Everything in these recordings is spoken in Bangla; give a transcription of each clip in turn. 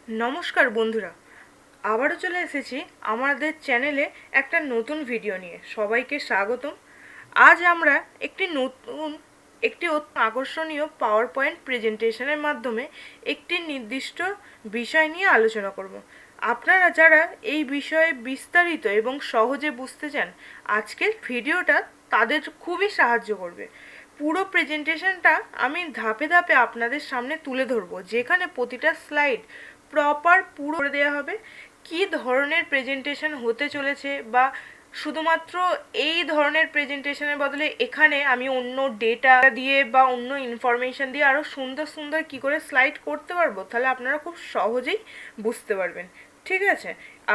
নমস্কার বন্ধুরা, আবারও চলে এসেছি আমাদের চ্যানেলে একটা নতুন ভিডিও নিয়ে। সবাইকে স্বাগতম। আজ আমরা একটি আকর্ষণীয় পাওয়ার পয়েন্ট প্রেজেন্টেশনের মাধ্যমে একটি নির্দিষ্ট বিষয় নিয়ে আলোচনা করব। আপনারা যারা এই বিষয়ে বিস্তারিত এবং সহজে বুঝতে চান, আজকের ভিডিওটা তাদের খুবই সাহায্য করবে। পুরো প্রেজেন্টেশনটা আমি ধাপে ধাপে আপনাদের সামনে তুলে ধরবো, যেখানে প্রতিটা স্লাইড পুরো করে দেওয়া হবে। কি ধরনের প্রেজেন্টেশন হতে চলেছে, বা শুধুমাত্র এই ধরনের প্রেজেন্টেশনের বদলে এখানে আমি অন্য ডেটা দিয়ে বা অন্য ইনফরমেশন দিয়ে আরও সুন্দর সুন্দর কি করে স্লাইড করতে পারবো, তাহলে আপনারা খুব সহজেই বুঝতে পারবেন। ঠিক আছে?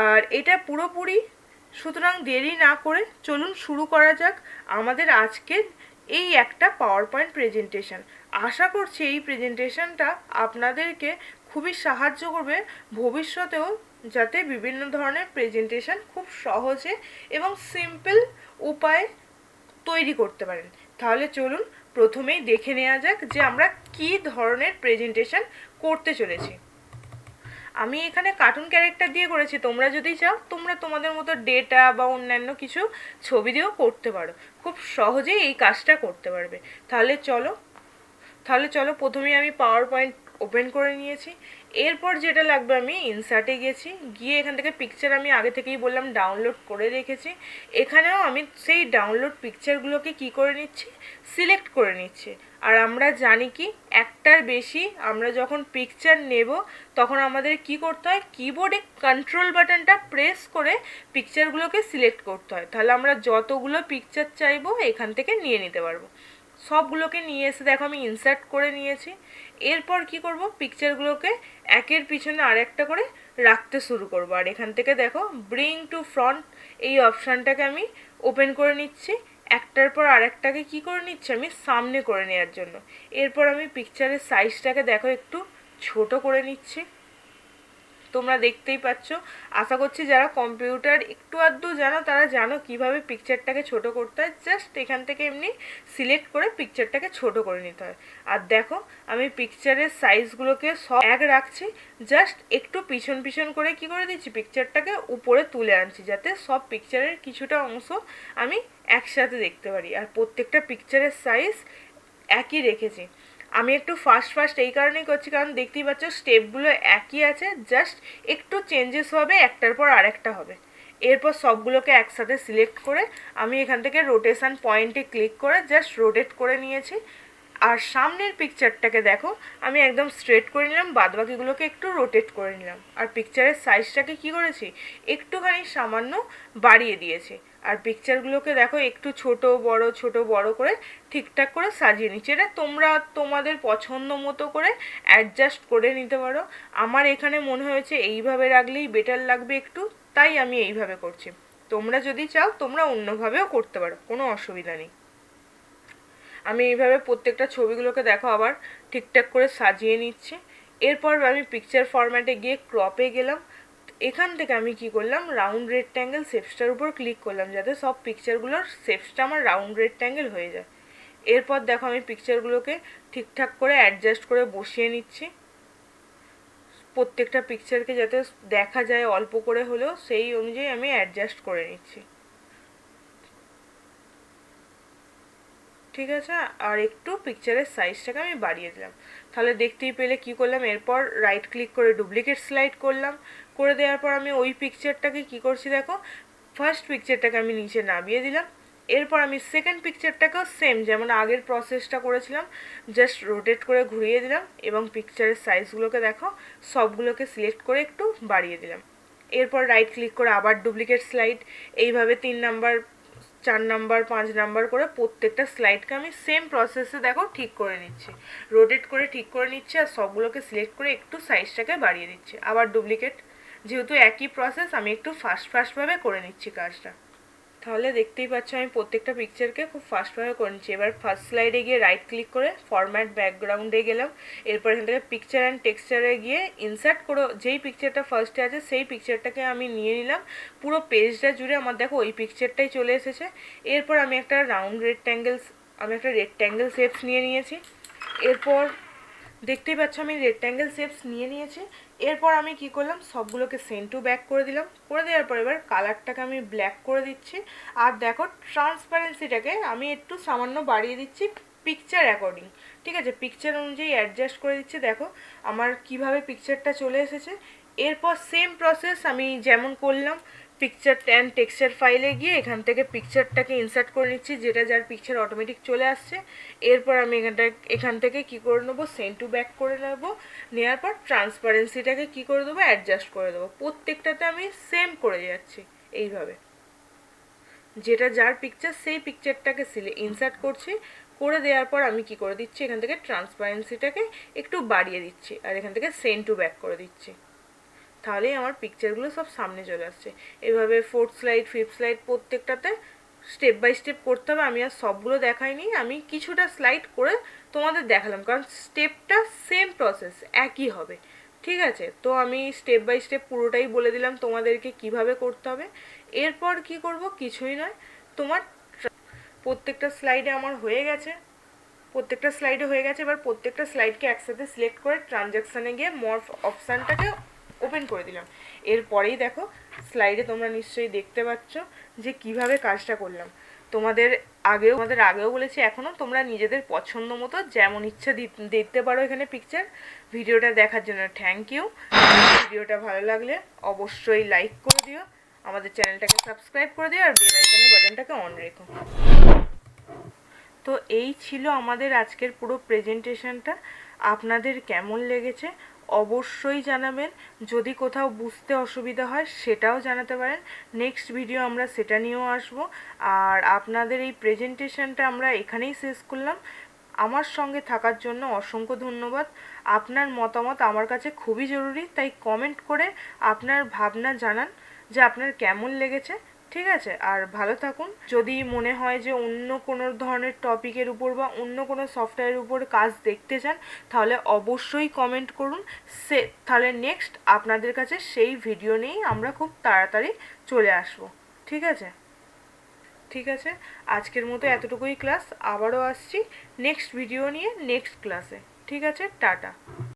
আর এটা পুরোপুরি, সুতরাং দেরি না করে চলুন শুরু করা যাক আমাদের আজকের এই একটা পাওয়ার পয়েন্ট প্রেজেন্টেশন। আশা করছি এই প্রেজেন্টেশনটা আপনাদেরকে খুবই সাহায্য করবে ভবিষ্যতেও, যাতে বিভিন্ন ধরনের প্রেজেন্টেশন খুব সহজে এবং সিম্পল উপায়ে তৈরি করতে পারেন। তাহলে চলুন প্রথমেই দেখে নেওয়া যাক যে আমরা কি ধরনের প্রেজেন্টেশন করতে চলেছি। আমি এখানে কার্টুন ক্যারেক্টার দিয়ে করেছি, তোমরা যদি চাও তোমরা তোমাদের মতো ডেটা বা অন্যান্য কিছু ছবি দিয়েও করতে পারো। খুব সহজেই এই কাজটা করতে পারবে। তাহলে চলো প্রথমেই আমি পাওয়ার পয়েন্ট ওপেন করে নিয়েছি। এরপর যেটা লাগবে, আমি ইনসার্টে গেছি, গিয়ে এখান থেকে পিকচার আমি আগে থেকেই বললাম ডাউনলোড করে রেখেছি। এখানেও আমি সেই ডাউনলোড পিকচারগুলোকে কি করে নিচ্ছি, সিলেক্ট করে নিচ্ছি। আর আমরা জানি কি, একটার বেশি আমরা যখন পিকচার নেব তখন আমাদের কি করতে হয়, কিবোর্ডে কন্ট্রোল বাটনটা প্রেস করে পিকচারগুলোকে সিলেক্ট করতে হয়। তাহলে আমরা যতগুলো পিকচার চাইবো এখান থেকে নিয়ে নিতে পারবো। সবগুলোকে নিয়ে এসে দেখো আমি ইনসার্ট করে নিয়েছি। এরপর কি করব, পিকচারগুলোকে একের পিছনে আরেকটা করে রাখতে শুরু করব। আর এখান থেকে দেখো ব্রিং টু ফ্রন্ট এই অপশানটাকে আমি ওপেন করে নিচ্ছি। একটার পর আরেকটাকে কি করে নিচ্ছি, আমি সামনে করে নেওয়ার জন্য। এরপর আমি পিকচারের সাইজটাকে দেখো একটু ছোট করে নিচ্ছি। তোমরা দেখতেই পাচ্ছ। আশা করছি যারা কম্পিউটার একটু আধটু জানো তারা জানো কিভাবে পিকচারটাকে ছোট করতে হয়। জাস্ট এখান থেকে এমনি সিলেক্ট করে পিকচারটাকে ছোট করে নিতে হয়। আর দেখো আমি পিকচারের সাইজগুলোকে সব এক রাখছি, জাস্ট একটু পিছন পিছন করে কি করে দিচ্ছি, পিকচারটাকে উপরে তুলে আনছি, যাতে সব পিকচারের কিছুটা অংশ আমি একসাথে দেখতে পারি। আর প্রত্যেকটা পিকচারের সাইজ একই রেখেছি। আমি একটু ফাস্ট এই কারণেই করছি, কারণ দেখতেই পাচ্ছ স্টেপগুলো একই আছে, জাস্ট একটু চেঞ্জেস হবে, একটার পর আরেকটা হবে। এরপর সবগুলোকে একসাথে সিলেক্ট করে আমি এখান থেকে রোটেশন পয়েন্টে ক্লিক করে জাস্ট রোটেট করে নিয়েছি। আর সামনের পিকচারটাকে দেখো আমি একদম স্ট্রেট করে নিলাম, বাদবাকিগুলোকে একটু রোটেট করে নিলাম। আর পিকচারের সাইজটাকে কি করেছি, একটুখানি সামান্য বাড়িয়ে দিয়েছি। আর পিকচারগুলোকে দেখো একটু ছোট বড় করে ঠিকঠাক করে সাজিয়ে নিচ্ছি। এটা তোমরা তোমাদের পছন্দ মতো করে অ্যাডজাস্ট করে নিতে পারো। আমার এখানে মনে হয়েছে এইভাবে রাখলেই বেটার লাগবে একটু, তাই আমি এইভাবে করছি। তোমরা যদি চাও তোমরা অন্যভাবেও করতে পারো, কোনো অসুবিধা নেই। আমি এইভাবে প্রত্যেকটা ছবিগুলোকে দেখো আবার ঠিকঠাক করে সাজিয়ে নিচ্ছি। এরপর আমি পিকচার ফরম্যাটে গিয়ে ক্রপে গেলাম। এখান থেকে আমি কি করলাম, রাউন্ড রেক্ট্যাঙ্গেল শেপসটার উপর ক্লিক করলাম, যাতে সব পিকচারগুলোর শেপসটা আমার রাউন্ড রেক্ট্যাঙ্গেল হয়ে যায়। এরপর দেখো আমি পিকচারগুলোকে ঠিকঠাক করে অ্যাডজাস্ট করে বসিয়ে নিচ্ছি। প্রত্যেকটা পিকচারকে যাতে দেখা যায় অল্প করে হলেও, সেই অনুযায়ী আমি অ্যাডজাস্ট করে নিচ্ছি। ঠিক আছে? আর একটু পিকচারের সাইজটাকে আমি বাড়িয়ে দিলাম। তাহলে দেখতেই পেলে কি করলাম, এরপর রাইট ক্লিক করে ডুপ্লিকেট স্লাইড করলাম। করে দেওয়ার পর আমি ওই পিকচারটাকে কি করছি দেখো, ফার্স্ট পিকচারটাকে আমি নিচে নামিয়ে দিলাম। এরপর আমি সেকেন্ড পিকচারটাকেও সেম যেমন আগের প্রসেসটা করেছিলাম, জাস্ট রোটেট করে ঘুরিয়ে দিলাম এবং পিকচারের সাইজগুলোকে দেখো সবগুলোকে সিলেক্ট করে একটু বাড়িয়ে দিলাম। এরপর রাইট ক্লিক করে আবার ডুপ্লিকেট স্লাইড, এইভাবে 3 নাম্বার 4 নাম্বার 5 নাম্বার করে প্রত্যেকটা স্লাইডকে আমি সেম প্রসেসে দেখো ঠিক করে নিচ্ছি, রোটেট করে ঠিক করে নিচ্ছি। আর সবগুলোকে সিলেক্ট করে একটু সাইজটাকে বাড়িয়ে দিচ্ছি। আবার ডুপ্লিকেট, যেহেতু একই প্রসেস আমি একটু ফাস্টভাবে করে নিচ্ছি কাজটা। তাহলে দেখতেই পাচ্ছ আমি প্রত্যেকটা পিকচারকে খুব ফাস্টভাবে করে নিচ্ছি। এবার ফার্স্ট স্লাইডে গিয়ে রাইট ক্লিক করে ফরম্যাট ব্যাকগ্রাউন্ডে গেলাম। এরপর এখান থেকে পিকচার অ্যান্ড টেক্সচারে গিয়ে ইনসার্ট করে যেই পিকচারটা ফার্স্টে আছে সেই পিকচারটাকে আমি নিয়ে নিলাম। পুরো পেজটা জুড়ে আমার দেখো ওই পিকচারটাই চলে এসেছে। এরপর আমি একটা রেক্ট্যাঙ্গেল শেপস নিয়ে নিয়েছি। এরপর দেখতেই পাচ্ছ আমি রেক্ট্যাঙ্গেল শেপস নিয়ে নিয়েছি। এরপর আমি কি করলাম, সবগুলোকে সেন্ড টু ব্যাক করে দিলাম। করে দেওয়ার পর এবার কালারটাকে আমি ব্ল্যাক করে দিচ্ছি। আর দেখো ট্রান্সপারেন্সিটাকে আমি একটু সামান্য বাড়িয়ে দিচ্ছি পিকচার অ্যাকর্ডিং। ঠিক আছে, পিকচার অনুযায়ী অ্যাডজাস্ট করে দিচ্ছি। দেখো আমার কিভাবে পিকচারটা চলে এসেছে। এরপর সেম প্রসেস আমি যেমন করলাম, পিকচার অ্যান্ড টেক্সচার ফাইলে গিয়ে এখান থেকে পিকচারটাকে ইনসার্ট করে নিচ্ছি, যেটা যার পিকচার অটোমেটিক চলে আসছে। এরপর আমি এখান থেকে কি করে নেবো, সেন্ড টু ব্যাক করে নেবো। নেওয়ার পর ট্রান্সপারেন্সিটাকে কি করে দেবো, অ্যাডজাস্ট করে দেবো। প্রত্যেকটাতে আমি সেম করে যাচ্ছি এইভাবে, যেটা যার পিকচার সেই পিকচারটাকে ইনসার্ট করছি। করে দেওয়ার পর আমি কি করে দিচ্ছি, এখান থেকে ট্রান্সপারেন্সিটাকে একটু বাড়িয়ে দিচ্ছি আর এখান থেকে সেন্ড টু ব্যাক করে দিচ্ছি। তাহলেই আমার পিকচারগুলো সব সামনে চলে আসছে। এভাবে 4th স্লাইড 5th স্লাইড প্রত্যেকটাতে স্টেপ বাই স্টেপ করতে হবে। আমি আর সবগুলো দেখাইনি, আমি কিছুটা স্লাইড করে তোমাদের দেখালাম, কারণ স্টেপটা সেম প্রসেস একই হবে। ঠিক আছে, তো আমি স্টেপ বাই স্টেপ পুরোটাই বলে দিলাম তোমাদেরকে কিভাবে করতে হবে। এরপর কি করব, কিছুই নয়, তোমার প্রত্যেকটা স্লাইডে আমার হয়ে গেছে। প্রত্যেকটা স্লাইডে হয়ে গেছে। এবার প্রত্যেকটা স্লাইডকে একসাথে সিলেক্ট করে ট্রানজ্যাকশানে গিয়ে মর্ফ অপশানটাকে ওপেন করে দিলাম। এরপরেই দেখো স্লাইডে তোমরা নিশ্চয়ই দেখতে পাচ্ছ যে কিভাবে কাজটা করলাম। তোমাদের আগেও বলেছি, এখনও তোমরা নিজেদের পছন্দ মতো যেমন ইচ্ছা দেখতে পারো এখানে পিকচার। ভিডিওটা দেখার জন্য থ্যাংক ইউ। ভিডিওটা ভালো লাগলে অবশ্যই লাইক করে দিও, আমাদের চ্যানেলটাকে সাবস্ক্রাইব করে দিও আর বেল আইকনের বাটনটাকে অন রেখো। তো এই ছিল আমাদের আজকের পুরো প্রেজেন্টেশনটা। আপনাদের কেমন লেগেছে অবশ্যই জানাবেন। যদি কোথাও বুঝতে অসুবিধা হয় সেটাও জানাতে পারেন, নেক্সট ভিডিও আমরা সেটা নিয়েও আসব। আর আপনাদের এই প্রেজেন্টেশনটা আমরা এখানেই শেষ করলাম। আমার সঙ্গে থাকার জন্য অসংখ্য ধন্যবাদ। আপনার মতামত আমার কাছে খুবই জরুরি, তাই কমেন্ট করে আপনার ভাবনা জানান যে আপনার কেমন লেগেছে। ঠিক আছে, আর ভালো থাকুন। যদি মনে হয় যে অন্য কোনো ধরনের টপিকের উপর বা অন্য কোনো সফটওয়্যারের উপর কাজ দেখতে চান, তাহলে অবশ্যই কমেন্ট করুন। তাহলে নেক্সট আপনাদের কাছে সেই ভিডিও নিয়েই আমরা খুব তাড়াতাড়ি চলে আসব। ঠিক আছে, ঠিক আছে, আজকের মতো এতটুকুই ক্লাস। আবারও আসছি নেক্সট ভিডিও নিয়ে নেক্সট ক্লাসে। ঠিক আছে, টাটা।